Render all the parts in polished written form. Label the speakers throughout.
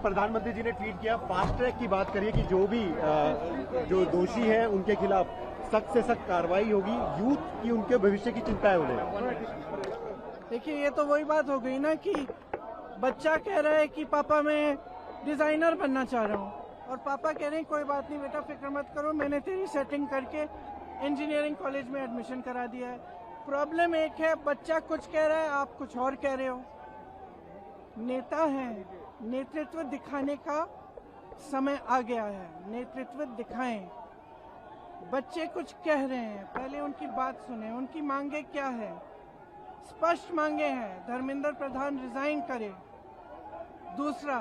Speaker 1: प्रधानमंत्री जी ने ट्वीट किया, फास्ट ट्रैक की बात करिए कि जो भी जो दोषी है उनके खिलाफ सख्त से सख्त कार्रवाई होगी। यूथ की उनके भविष्य की चिंता है उन्हें।
Speaker 2: देखिए, ये तो वही बात हो गई ना कि बच्चा कह रहा है कि पापा मैं डिजाइनर बनना चाह रहा हूँ, और पापा कह रहे हैं कोई बात नहीं बेटा, फिक्र मत करो, मैंने तेरी सेटिंग करके इंजीनियरिंग कॉलेज में एडमिशन करा दिया है। प्रॉब्लम एक है, बच्चा कुछ कह रहा है, आप कुछ और कह रहे हो। नेता है, नेतृत्व दिखाने का समय आ गया है, नेतृत्व दिखाएं। बच्चे कुछ कह रहे हैं, पहले उनकी बात सुने, उनकी मांगे क्या है। स्पष्ट मांगे हैं, धर्मेंद्र प्रधान रिजाइन करे। दूसरा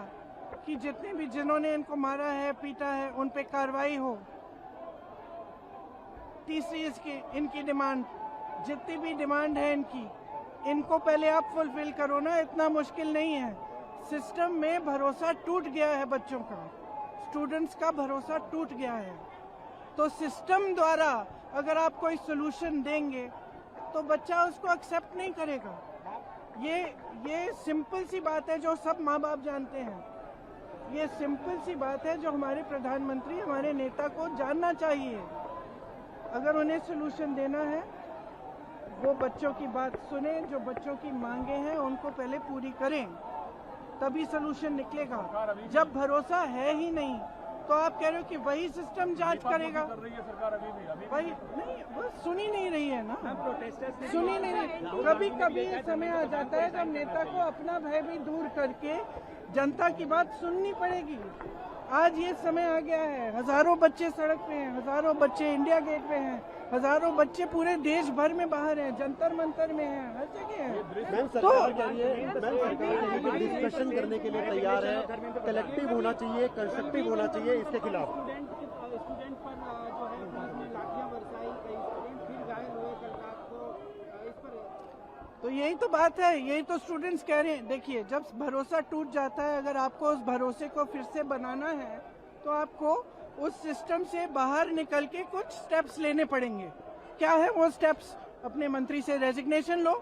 Speaker 2: कि जितने भी जिन्होंने इनको मारा है, पीटा है, उन पे कार्रवाई हो। तीसरी इनकी डिमांड, जितनी भी डिमांड है इनको पहले आप फुलफिल करो ना, इतना मुश्किल नहीं है। सिस्टम में भरोसा टूट गया है, बच्चों का, स्टूडेंट्स का भरोसा टूट गया है। तो सिस्टम द्वारा अगर आप कोई सोल्यूशन देंगे तो बच्चा उसको एक्सेप्ट नहीं करेगा। ये सिंपल सी बात है जो सब माँ बाप जानते हैं। ये सिंपल सी बात है जो हमारे प्रधानमंत्री, हमारे नेता को जानना चाहिए। अगर उन्हें सोल्यूशन देना है, वो बच्चों की बात सुने, जो बच्चों की मांगे हैं उनको पहले पूरी करें, तभी सोल्यूशन निकलेगा। जब भरोसा है ही नहीं तो आप कह रहे हो कि वही सिस्टम जांच करेगा। वही नहीं, वो सुन ही नहीं रही है ना, सुन ही नहीं रही। कभी कभी ये समय आ जाता है जब नेता को अपना भय भी दूर करके जनता की बात सुननी पड़ेगी। आज ये समय आ गया है, हजारों बच्चे सड़क पे हैं, हजारों बच्चे इंडिया गेट पे हैं, हजारों बच्चे पूरे देश भर में बाहर हैं, जंतर मंतर में हैं, हर जगह हैं।
Speaker 1: तो डिस्कशन करने के लिए तैयार है, कलेक्टिव होना चाहिए, कंस्ट्रक्टिव होना चाहिए इसके खिलाफ।
Speaker 3: स्टूडेंट पर जो है लाठियां बरसाई, कई स्टूडेंट फिर घायल हुए कल रात को, इस पर
Speaker 2: तो यही तो बात है, यही तो स्टूडेंट्स कह रहे हैं। देखिए, जब भरोसा टूट जाता है, अगर आपको उस भरोसे को फिर से बनाना है तो आपको उस सिस्टम से बाहर निकल के कुछ स्टेप्स लेने पड़ेंगे। क्या है वो स्टेप्स? अपने मंत्री से रेजिग्नेशन लो।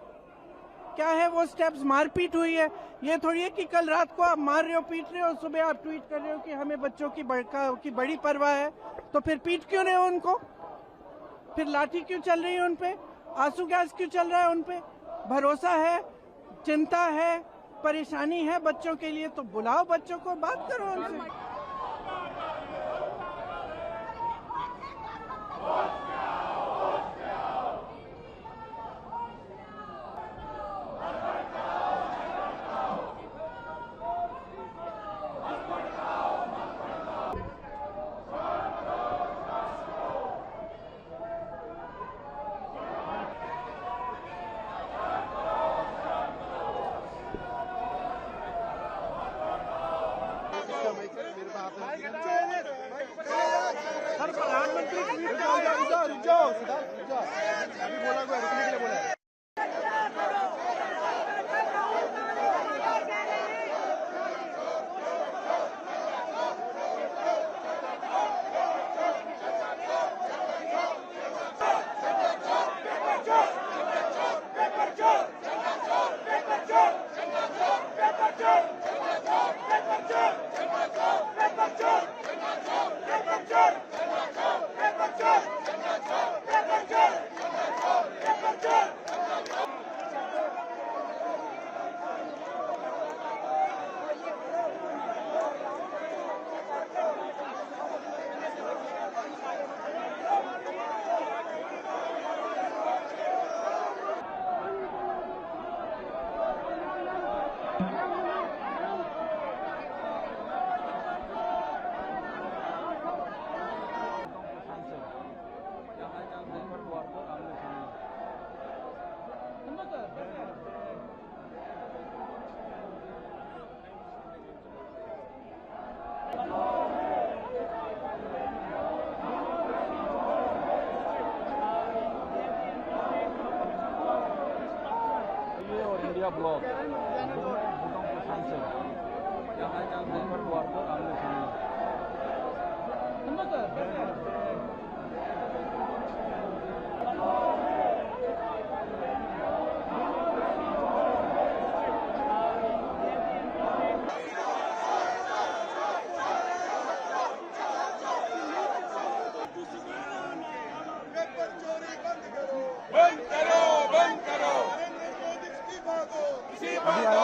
Speaker 2: क्या है वो स्टेप्स? मारपीट हुई है, ये थोड़ी है कि कल रात को आप मार रहे हो, पीट रहे हो, सुबह आप ट्वीट कर रहे हो कि हमें बच्चों की बड़ी परवाह है, तो फिर पीट क्यों रहे हो उनको? फिर लाठी क्यों चल रही है उन पे? आंसू गैस क्यों चल रहा है उन पे? भरोसा है, चिंता है, परेशानी है बच्चों के लिए, तो बुलाओ बच्चों को, बात करो उनसे। सर, प्रधानमंत्री रुक जाओ, अभी बोला रुकने के लिए बोला है।
Speaker 4: इंडिया ब्लॉक भूटान के सांसद यहाँ जनपद द्वार पर आमने सामने
Speaker 5: अभी आए